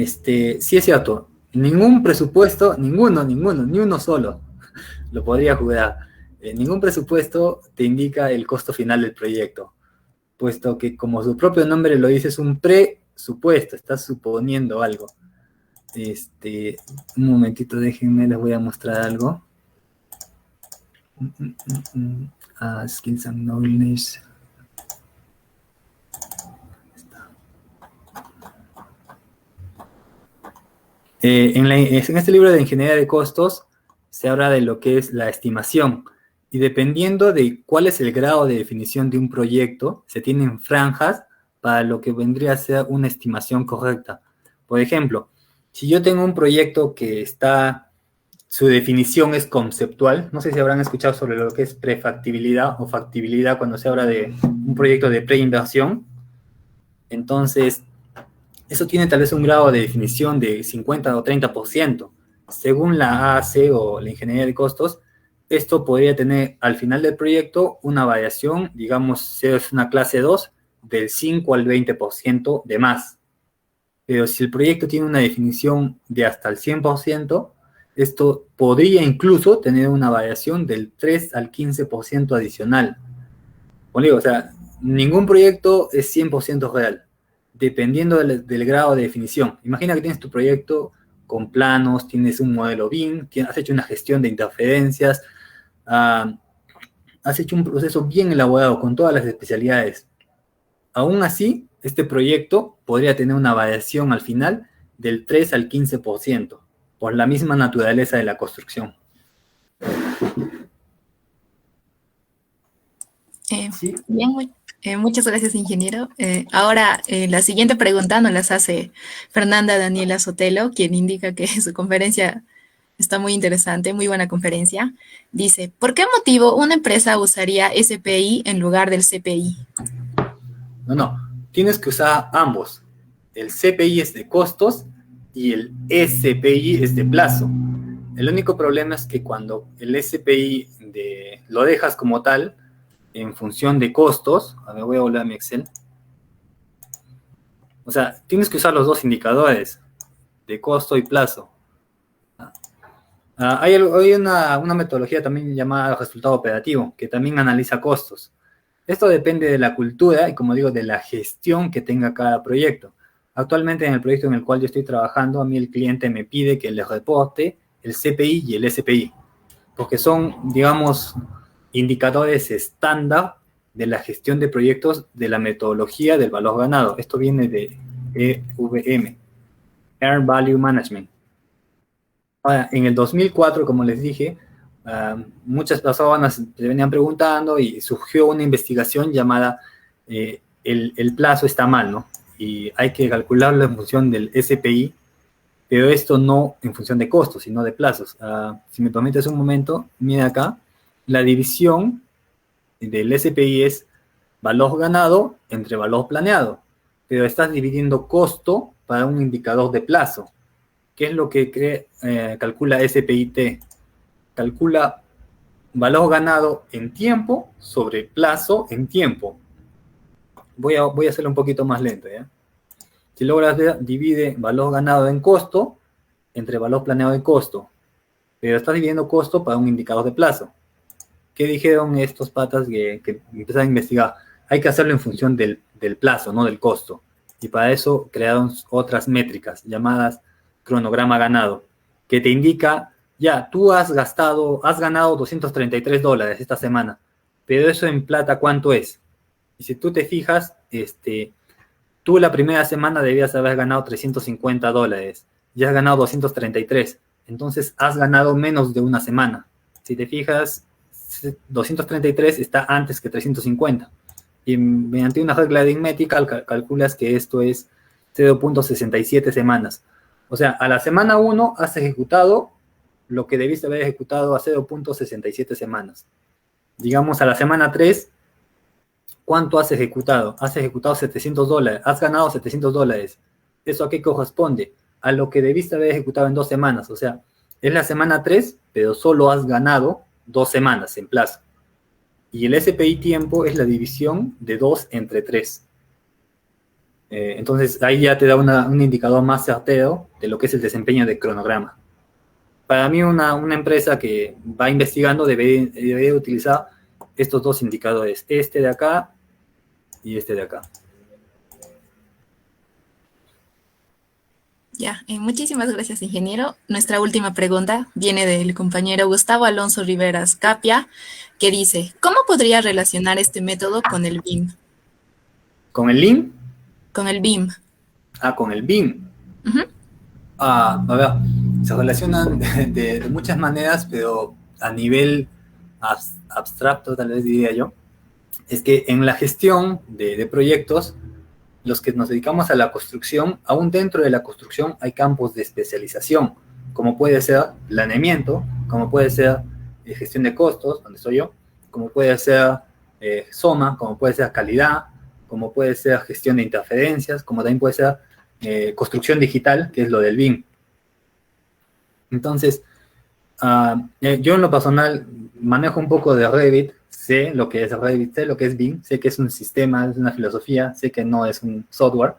Speaker 2: Sí es cierto, ningún presupuesto, ni uno solo, lo podría jugar. Ningún presupuesto te indica el costo final del proyecto, puesto que, como su propio nombre lo dice, es un presupuesto, estás suponiendo algo. Un momentito, déjenme, les voy a mostrar algo. Skills and knowledge. En este libro de Ingeniería de Costos se habla de lo que es la estimación, y dependiendo de cuál es el grado de definición de un proyecto, se tienen franjas para lo que vendría a ser una estimación correcta. Por ejemplo, si yo tengo un proyecto que su definición es conceptual, no sé si habrán escuchado sobre lo que es prefactibilidad o factibilidad cuando se habla de un proyecto de preinversión. Entonces, Eso tiene tal vez un grado de definición de 50 o 30%. Según la AAC o la ingeniería de costos, esto podría tener al final del proyecto una variación, digamos, si es una clase 2, del 5 al 20% de más. Pero si el proyecto tiene una definición de hasta el 100%, esto podría incluso tener una variación del 3 al 15% adicional. Como digo, o sea, ningún proyecto es 100% real, dependiendo del grado de definición. Imagina que tienes tu proyecto con planos, tienes un modelo BIM, has hecho una gestión de interferencias, has hecho un proceso bien elaborado con todas las especialidades. Aún así, este proyecto podría tener una variación al final del 3 al 15%, por la misma naturaleza de la construcción.
Speaker 1: Sí. Bien, muchas gracias, ingeniero. Ahora, la siguiente pregunta nos las hace Fernanda Daniela Sotelo, quien indica que su conferencia está muy interesante, muy buena conferencia. Dice, ¿por qué motivo una empresa usaría SPI en lugar del CPI?
Speaker 2: No, tienes que usar ambos. El CPI es de costos y el SPI es de plazo. El único problema es que cuando el SPI lo dejas como tal, en función de costos, a ver, voy a volver a mi Excel. O sea, tienes que usar los dos indicadores, de costo y plazo. Hay una metodología también llamada resultado operativo, que también analiza costos. Esto depende de la cultura y, como digo, de la gestión que tenga cada proyecto. Actualmente, en el proyecto en el cual yo estoy trabajando, a mí el cliente me pide que le reporte el CPI y el SPI, porque son, digamos, indicadores estándar de la gestión de proyectos de la metodología del valor ganado. Esto viene de EVM, Air Value Management. Ahora, en el 2004, como les dije, muchas personas se venían preguntando y surgió una investigación llamada el plazo está mal, ¿no? Y hay que calcularlo en función del SPI, pero esto no en función de costos, sino de plazos. Si me permites un momento, mira acá, la división del SPI es valor ganado entre valor planeado, pero estás dividiendo costo para un indicador de plazo. ¿Qué es lo que calcula SPIT? Calcula valor ganado en tiempo sobre plazo en tiempo. Voy a hacerlo un poquito más lento, ¿ya? Si logras ver, divide valor ganado en costo entre valor planeado en costo, pero estás dividiendo costo para un indicador de plazo. ¿Qué dijeron estos patas que empezaron a investigar? Hay que hacerlo en función del plazo, no del costo. Y para eso crearon otras métricas llamadas cronograma ganado, que te indica, ya, tú has ganado $233 esta semana, pero eso en plata, ¿cuánto es? Y si tú te fijas, tú la primera semana debías haber ganado $350, y has ganado 233, entonces has ganado menos de una semana. Si te fijas, 233 está antes que 350. Y mediante una regla aritmética calculas que esto es 0.67 semanas. O sea, a la semana 1 has ejecutado lo que debiste haber ejecutado a 0.67 semanas. Digamos, a la semana 3, ¿cuánto has ejecutado? Has ejecutado $700, has ganado $700. ¿Eso a qué corresponde? A lo que debiste haber ejecutado en 2 semanas. O sea, es la semana 3, pero solo has ganado 2 semanas en plazo. Y el SPI tiempo es la división de 2 entre 3. Entonces, ahí ya te da un indicador más certero de lo que es el desempeño del cronograma. Para mí, una empresa que va investigando debería utilizar estos dos indicadores, este de acá y este de acá.
Speaker 1: Ya, muchísimas gracias, ingeniero. Nuestra última pregunta viene del compañero Gustavo Alonso Riveras Capia, que dice, ¿cómo podría relacionar este método con el BIM?
Speaker 2: ¿Con el Lean?
Speaker 1: Con el BIM.
Speaker 2: Con el BIM. A ver, se relacionan de muchas maneras, pero a nivel abstracto, tal vez diría yo, es que en la gestión de proyectos, los que nos dedicamos a la construcción, aún dentro de la construcción hay campos de especialización, como puede ser planeamiento, como puede ser gestión de costos, donde estoy yo, como puede ser SOMA, como puede ser calidad, como puede ser gestión de interferencias, como también puede ser construcción digital, que es lo del BIM. Entonces, yo en lo personal manejo un poco de Revit, sé lo que es Revit, sé lo que es BIM, sé que es un sistema, es una filosofía, sé que no es un software,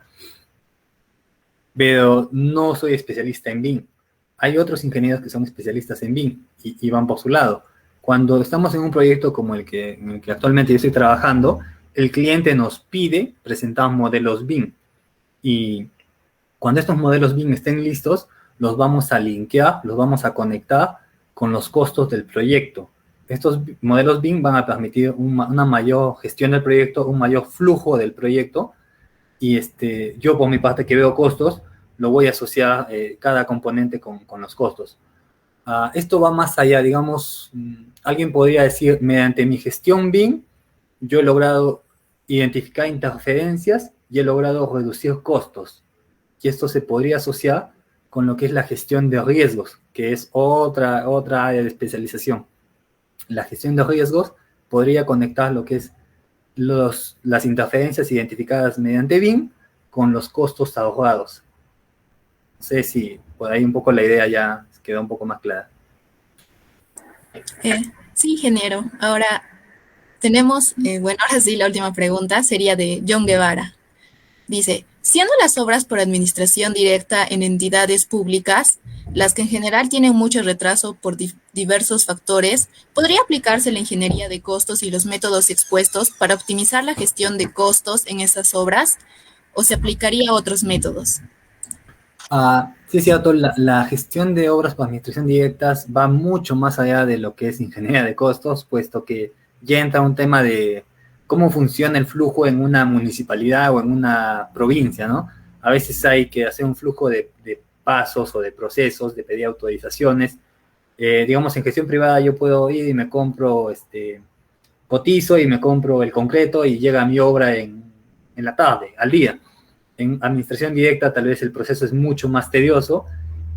Speaker 2: pero no soy especialista en BIM. Hay otros ingenieros que son especialistas en BIM y van por su lado. Cuando estamos en un proyecto como en el que actualmente yo estoy trabajando, el cliente nos pide presentar modelos BIM. Y cuando estos modelos BIM estén listos, los vamos a linkear, los vamos a conectar con los costos del proyecto. Estos modelos BIM van a permitir una mayor gestión del proyecto, un mayor flujo del proyecto. Y yo, por mi parte, que veo costos, lo voy a asociar cada componente con los costos. Esto va más allá, digamos, alguien podría decir, mediante mi gestión BIM, yo he logrado identificar interferencias y he logrado reducir costos. Y esto se podría asociar con lo que es la gestión de riesgos, que es otra área de especialización. La gestión de riesgos podría conectar lo que es las interferencias identificadas mediante BIM con los costos ahorrados. No sé si por ahí un poco la idea ya quedó un poco más clara.
Speaker 1: Sí, ingeniero. Ahora tenemos, bueno, ahora sí, la última pregunta sería de John Guevara. Dice, siendo las obras por administración directa en entidades públicas, las que en general tienen mucho retraso por diversos factores, ¿podría aplicarse la ingeniería de costos y los métodos expuestos para optimizar la gestión de costos en esas obras? ¿O se aplicaría otros métodos?
Speaker 2: Sí, es cierto, la gestión de obras por administración directas va mucho más allá de lo que es ingeniería de costos, puesto que ya entra un tema de cómo funciona el flujo en una municipalidad o en una provincia, ¿no? A veces hay que hacer un flujo de pasos o de procesos, de pedir autorizaciones. Digamos, en gestión privada yo puedo ir y me compro, cotizo y me compro el concreto y llega mi obra en la tarde, al día. En administración directa tal vez el proceso es mucho más tedioso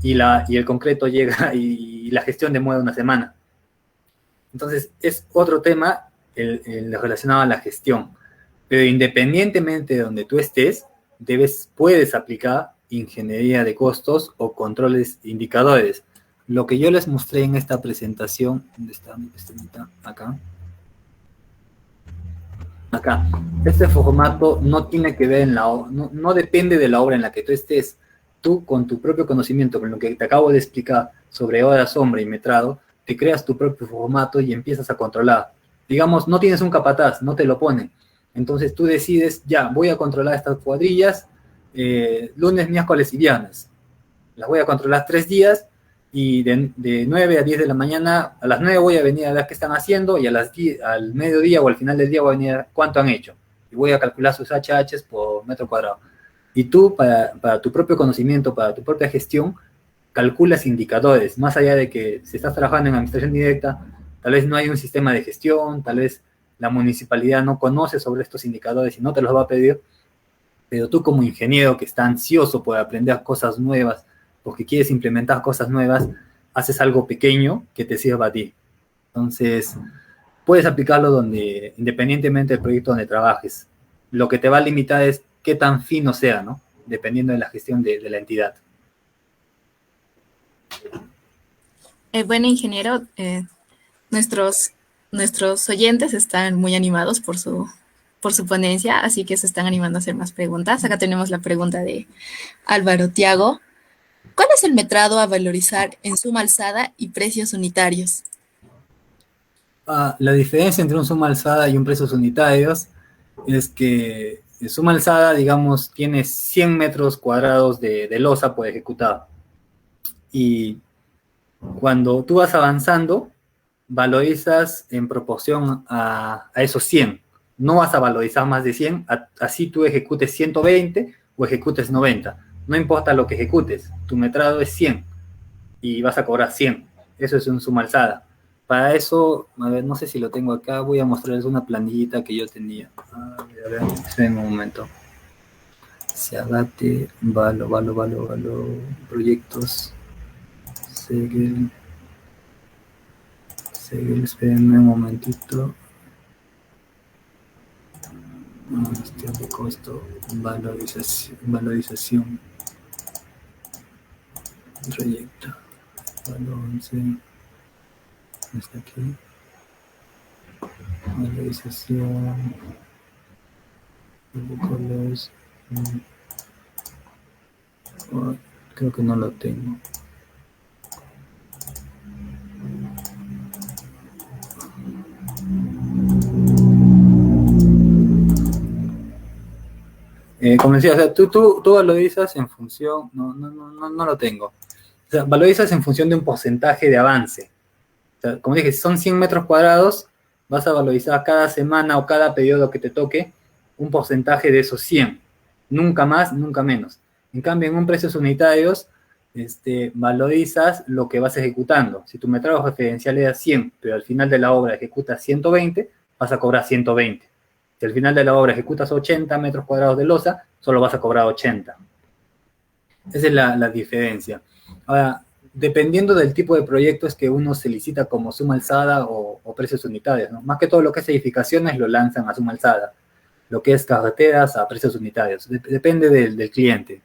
Speaker 2: y el concreto llega y la gestión demora una semana. Entonces es otro tema el relacionado a la gestión. Pero independientemente de donde tú estés, puedes aplicar ingeniería de costos o controles indicadores. Lo que yo les mostré en esta presentación, ¿dónde está mi pestañita? Acá. Acá. Este formato no tiene que ver no depende de la obra en la que tú estés. Tú, con tu propio conocimiento, con lo que te acabo de explicar sobre hora, sombra y metrado, te creas tu propio formato y empiezas a controlar. Digamos, no tienes un capataz, no te lo ponen. Entonces tú decides, ya, voy a controlar estas cuadrillas lunes, miércoles y viernes. Las voy a controlar 3 días y de 9 a 10 de la mañana, a las 9 voy a venir a ver qué están haciendo y al mediodía o al final del día voy a venir a ver cuánto han hecho. Y voy a calcular sus HHs por metro cuadrado. Y tú, para tu propio conocimiento, para tu propia gestión, calculas indicadores. Más allá de que si estás trabajando en administración directa, tal vez no hay un sistema de gestión, tal vez la municipalidad no conoce sobre estos indicadores y no te los va a pedir, pero tú como ingeniero que está ansioso por aprender cosas nuevas, porque quieres implementar cosas nuevas, haces algo pequeño que te sirva a ti. Entonces, puedes aplicarlo independientemente del proyecto donde trabajes. Lo que te va a limitar es qué tan fino sea, ¿no? Dependiendo de la gestión de la entidad.
Speaker 1: Bueno, ingeniero, nuestros, nuestros oyentes están muy animados por su ponencia, así que se están animando a hacer más preguntas. Acá tenemos la pregunta de Álvaro Tiago. ¿Cuál es el metrado a valorizar en suma alzada y precios unitarios?
Speaker 2: La diferencia entre un suma alzada y un precios unitarios es que el suma alzada, digamos, tiene 100 metros cuadrados de losa por ejecutar. Y cuando tú vas avanzando, valorizas en proporción a esos 100. No vas a valorizar más de 100, así tú ejecutes 120 o ejecutes 90. No importa lo que ejecutes, tu metrado es 100 y vas a cobrar 100. Eso es un suma alzada. Para eso, a ver, no sé si lo tengo acá, voy a mostrarles una planillita que yo tenía. A ver, esperen un momento. Se adapte, valo, proyectos, seguir, espérenme un momentito. Gestión de costo, valorización. Proyecto. Balance. Está aquí. Valorización. Colors. Oh, creo que no lo tengo. Como decía, o sea, tú valorizas en función, no lo tengo. O sea, valorizas en función de un porcentaje de avance. O sea, como dije, si son 100 metros cuadrados, vas a valorizar cada semana o cada periodo que te toque un porcentaje de esos 100. Nunca más, nunca menos. En cambio, en un precios unitarios, valorizas lo que vas ejecutando. Si tu metraje referencial era 100, pero al final de la obra ejecutas 120, vas a cobrar 120. Si al final de la obra ejecutas 80 metros cuadrados de losa, solo vas a cobrar 80. Esa es la diferencia. Ahora, dependiendo del tipo de proyecto es que uno se licita como suma alzada o precios unitarios, ¿no? Más que todo lo que es edificaciones lo lanzan a suma alzada. Lo que es carreteras a precios unitarios. Depende del cliente.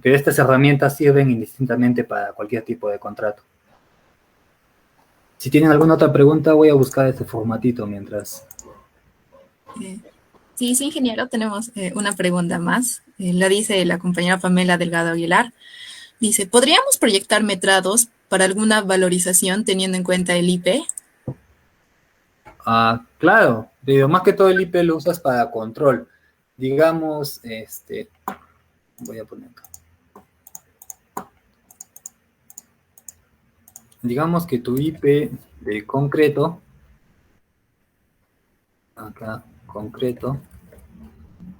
Speaker 2: Pero estas herramientas sirven indistintamente para cualquier tipo de contrato. Si tienen alguna otra pregunta, voy a buscar este formatito mientras.
Speaker 1: Sí, sí, ingeniero, tenemos una pregunta más. La dice la compañera Pamela Delgado Aguilar. Dice, ¿podríamos proyectar metrados para alguna valorización teniendo en cuenta el IP?
Speaker 2: Claro, pero más que todo el IP lo usas para control. Digamos, voy a poner acá. Digamos que tu IP de concreto, acá, concreto,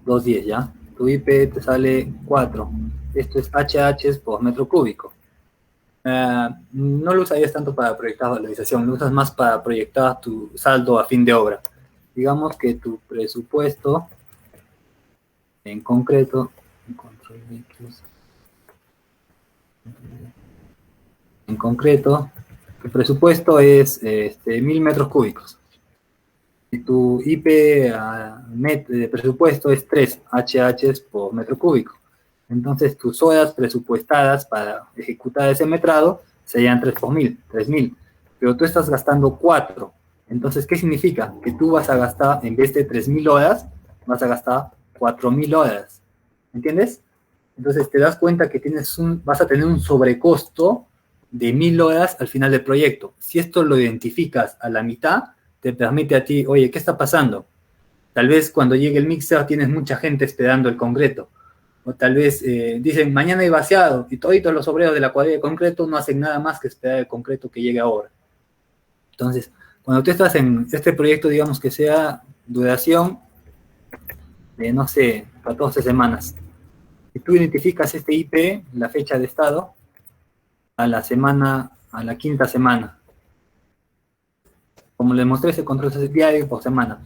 Speaker 2: 210, ¿ya? Tu IP te sale 4. Esto es HH por metro cúbico. No lo usarías tanto para proyectar valorización, lo usas más para proyectar tu saldo a fin de obra. Digamos que tu presupuesto en concreto, tu presupuesto es 1000 metros cúbicos. Y tu IP de presupuesto es 3 HH por metro cúbico. Entonces tus horas presupuestadas para ejecutar ese metrado serían 3 por 1000, 3000. Pero tú estás gastando 4. Entonces, ¿qué significa? Que tú vas a gastar, en vez de 3000 horas, vas a gastar 4000 horas. ¿Entiendes? Entonces te das cuenta que vas a tener un sobrecosto de 1000 horas al final del proyecto. Si esto lo identificas a la mitad, te permite a ti, oye, ¿qué está pasando? Tal vez cuando llegue el mixer tienes mucha gente esperando el concreto. O tal vez dicen, mañana hay vaciado, y todos los obreros de la cuadrilla de concreto no hacen nada más que esperar el concreto que llegue ahora. Entonces, cuando tú estás en este proyecto, digamos que sea duración de, no sé, 14 semanas. Si tú identificas este IP, la fecha de estado, a la quinta semana. Como les mostré, ese control es diario por semana.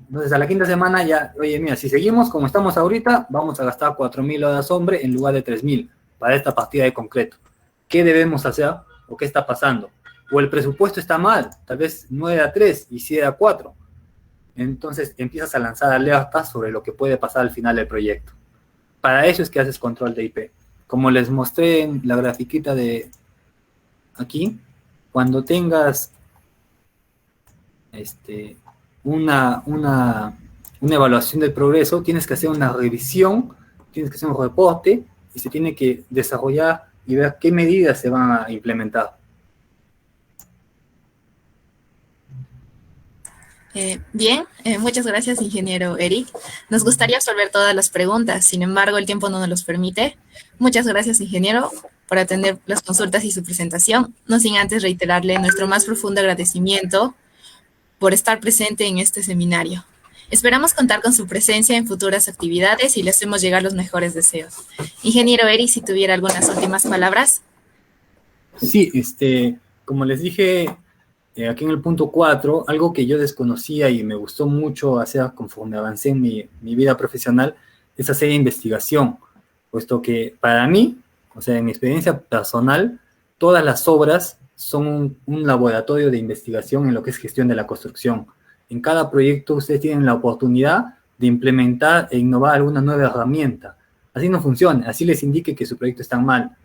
Speaker 2: Entonces, a la quinta semana ya, oye, mira, si seguimos como estamos ahorita, vamos a gastar 4000 horas hombre en lugar de 3000 para esta partida de concreto. ¿Qué debemos hacer o qué está pasando? O el presupuesto está mal, tal vez no era 3 y sí era 4. Entonces, empiezas a lanzar alertas sobre lo que puede pasar al final del proyecto. Para eso es que haces control de IP. Como les mostré en la grafiquita de aquí, cuando tengas una evaluación del progreso, tienes que hacer una revisión, tienes que hacer un reporte y se tiene que desarrollar y ver qué medidas se van a implementar.
Speaker 1: Bien, muchas gracias, ingeniero Eric. Nos gustaría absorber todas las preguntas, sin embargo, el tiempo no nos los permite. Muchas gracias, ingeniero, por atender las consultas y su presentación, no sin antes reiterarle nuestro más profundo agradecimiento por estar presente en este seminario. Esperamos contar con su presencia en futuras actividades y le hacemos llegar los mejores deseos. Ingeniero Eric, si tuviera algunas últimas palabras.
Speaker 2: Sí, como les dije aquí en el punto 4, algo que yo desconocía y me gustó mucho hacer conforme avancé en mi vida profesional es hacer investigación, puesto que para mí, o sea, en mi experiencia personal, todas las obras son un laboratorio de investigación en lo que es gestión de la construcción. En cada proyecto ustedes tienen la oportunidad de implementar e innovar alguna nueva herramienta. Así no funciona, así les indique que su proyecto está mal.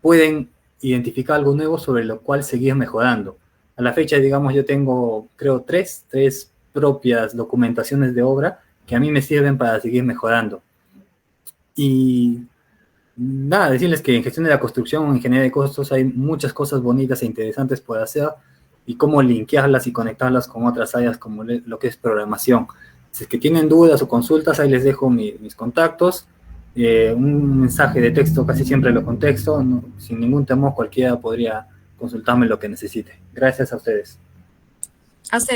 Speaker 2: Pueden identificar algo nuevo sobre lo cual seguir mejorando. A la fecha, digamos, yo tengo, creo, tres propias documentaciones de obra que a mí me sirven para seguir mejorando. Y nada, decirles que en gestión de la construcción, en ingeniería de costos, hay muchas cosas bonitas e interesantes por hacer y cómo linkearlas y conectarlas con otras áreas como lo que es programación. Si es que tienen dudas o consultas, ahí les dejo mis contactos. Un mensaje de texto casi siempre lo contesto, no, sin ningún temor, cualquiera podría consultarme lo que necesite. Gracias a ustedes.